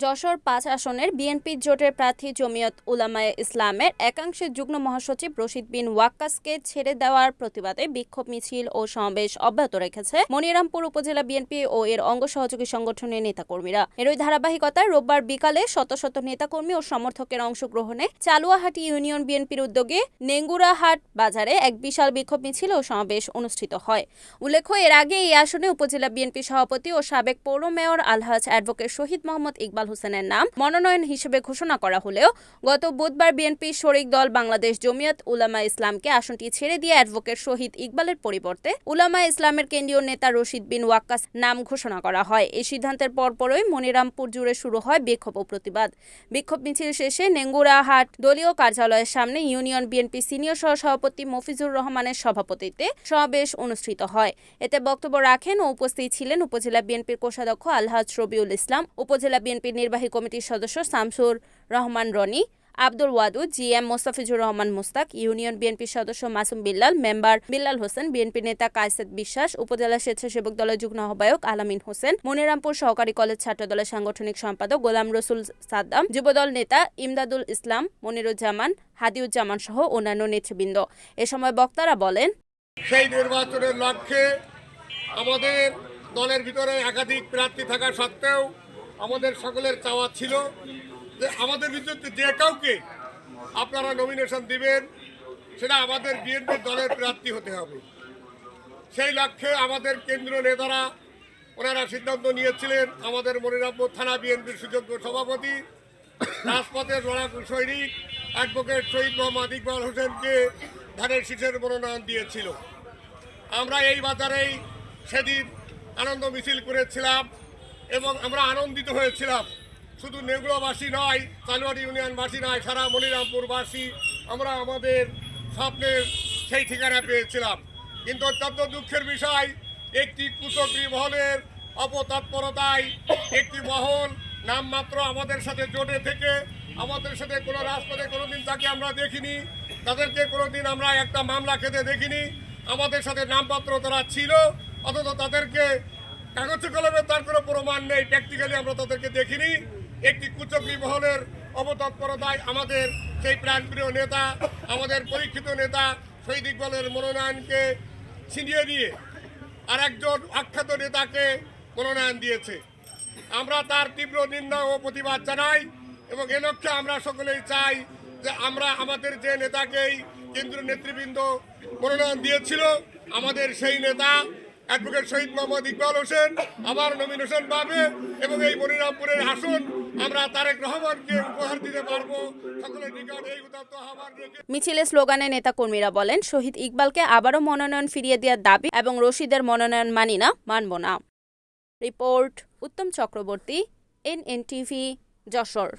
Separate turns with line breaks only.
যশোর ৫ আসনের বিএনপি জোটের প্রার্থী জমিয়ত উলামায়ে ইসলামের একাংশের যুগ্ম মহাসচিব রশিদ বিন ওয়াক্কাসকে ছেড়ে দেওয়ার প্রতিবাদে বিক্ষোভ মিছিল ও সমাবেশ অব্যাহত রেখেছে মনিরামপুর উপজেলা বিএনপি ও এর অঙ্গ সহযোগী সংগঠনের নেতাকর্মীরা। এরই ধারাবাহিকতায় রোববার বিকালে শত শত নেতাকর্মী ও সমর্থকের অংশগ্রহণে চালুয়াহাটি ইউনিয়ন বিএনপির উদ্যোগে নেঙ্গুরাহাট বাজারে এক বিশাল বিক্ষোভ মিছিল ও সমাবেশ অনুষ্ঠিত হয়। উল্লেখ্য, এর আগে এই আসনে উপজেলা বিএনপি সভাপতি ও সাবেক পৌর মেয়র আলহাজ অ্যাডভোকেট শহীদ মোহাম্মদ ইকবাল হোসেনের নাম মনোনয়ন হিসেবে ঘোষণা করা হলেও গত বুধবার বিএনপির শরিক দল বাংলাদেশ জমিয়ত উলামায়ে ইসলামকে আসনটি ছেড়ে দিয়ে অ্যাডভোকেট শহীদ ইকবালের পরিবর্তে উলামায়ে ইসলামের কেন্দ্রীয় নেতা রশিদ বিন ওয়াক্কাস নাম ঘোষণা করা হয়। এই সিদ্ধান্তের পরপরই মনিরামপুর জুড়ে শুরু হয় বিক্ষোভ ও প্রতিবাদ। বিক্ষোভ মিছিল শেষে নেঙ্গুরাহাট দলীয় কার্যালয়ের সামনে ইউনিয়ন বিএনপি সিনিয়র সহসভাপতি মফিজুর রহমানের সভাপতিত্বে সমাবেশ অনুষ্ঠিত হয়। এতে বক্তব্য রাখেন ও উপস্থিত ছিলেন উপজেলা বিএনপির কোষাধ্যক্ষ আলহাজ রবিউল ইসলাম, উপজেলা বিএনপির নির্বাহী কমিটির সদস্য শামসুর রহমান রনি, আব্দুল ওয়াদুদ, জিএম মোস্তাফিজুর রহমান মুস্তাক, ইউনিয়ন বিএনপির সদস্য মাসুম বিল্লাল, মেম্বার বিল্লাল হোসেন, বিএনপি নেতা কায়েসাদ বিশ্বাস, উপজেলা স্বেচ্ছাসেবক দলের যুগ্ম আহ্বায়ক আলামিন হোসেন, মনিরামপুর সহকারী কলেজ ছাত্র দলের সাংগঠনিক সম্পাদক গোলাম রসুল সাদ্দাম, যুবদল নেতা ইমদাদুল ইসলাম, মনিরুজ্জামান, হাদিউজ্জামান সহ অন্যান্য নেতৃবৃন্দ। এ সময় বক্তারা বলেন,
সেই নির্বাচনের লক্ষ্যে আমাদের দলের ভিতরে একাধিক প্রার্থী থাকা সত্ত্বেও আমাদের সকলের চাওয়া ছিল যে আমাদের ভিতরে যে কাউকে আপনারা নমিনেশন দিবেন সেটা আমাদের বিএনপি দলের প্রার্থী হতে হবে। সেই লক্ষ্যে আমাদের কেন্দ্রীয় নেতারা ওনারা সিদ্ধান্ত নিয়েছিলেন আমাদের মনিরামপুর থানা বিএনপির সুযোগ্য সভাপতি রাজপথের লড়াকু সৈনিক অ্যাডভোকেট শহীদ মোহাম্মদ ইকবাল হোসেনকে ধানের শীষের মনোনয়ন দিয়েছিল। আমরা এই বাজারেই সেদিন আনন্দ মিছিল করেছিলাম এবং আমরা আনন্দিত হয়েছিলাম। শুধু নেগুড়াবাসী নয়, চালুয়াহাটি ইউনিয়নবাসী নয়, সারা মনিরামপুরবাসী আমরা আমাদের স্বপ্নের সেই ঠিকানা পেয়েছিলাম। কিন্তু অত্যন্ত দুঃখের বিষয়, একটি কুচক্রী মহলের অপতৎপরতায় একটি মহল নামমাত্র আমাদের সাথে জোটে থেকে আমাদের সাথে কোনো রাজপথে কোনোদিন তাকে আমরা দেখিনি, তাদেরকে কোনোদিন আমরা একটা মামলা খেতে দেখিনি। আমাদের সাথে নামপত্র তারা ছিল, অথচ তাদেরকে কাগজে কলমে তার কোনো প্রমাণ নেই, প্র্যাকটিক্যালি আমরা তাদেরকে দেখিনি। একটি কুচক্রী মহলের অবতৎপরতায় আমাদের সেই প্রাণপ্রিয় নেতা, আমাদের পরীক্ষিত নেতা শহীদ ইকবালের মনোনয়নকে ছিনিয়ে দিয়ে আর একজন আখ্যাত নেতাকে মনোনয়ন দিয়েছে। আমরা তার তীব্র নিন্দা ও প্রতিবাদ জানাই এবং এ লক্ষ্যে আমরা সকলেই চাই যে আমরা আমাদের যে নেতাকেই কেন্দ্রীয় নেতৃবৃন্দ মনোনয়ন দিয়েছিল, আমাদের সেই নেতা অ্যাডভোকেট শহীদ মোহাম্মদ ইকবাল হোসেন আবার নমিনেশন পাবে এবং এই মনিরামপুরের আসন আমরা তারেক রহমানকে উপহার দিতে পারবো। সকলের নিকট এই উদাত্ত আহ্বান রেখে
মিছিলে স্লোগানে নেতাকর্মীরা বলেন, শহীদ ইকবালকে আবারও মনোনয়ন ফিরিয়ে দেওয়ার দাবি এবং রশিদের মনোনয়ন মানি না, মানব না। রিপোর্ট উত্তম চক্রবর্তী, NNTV, যশোর।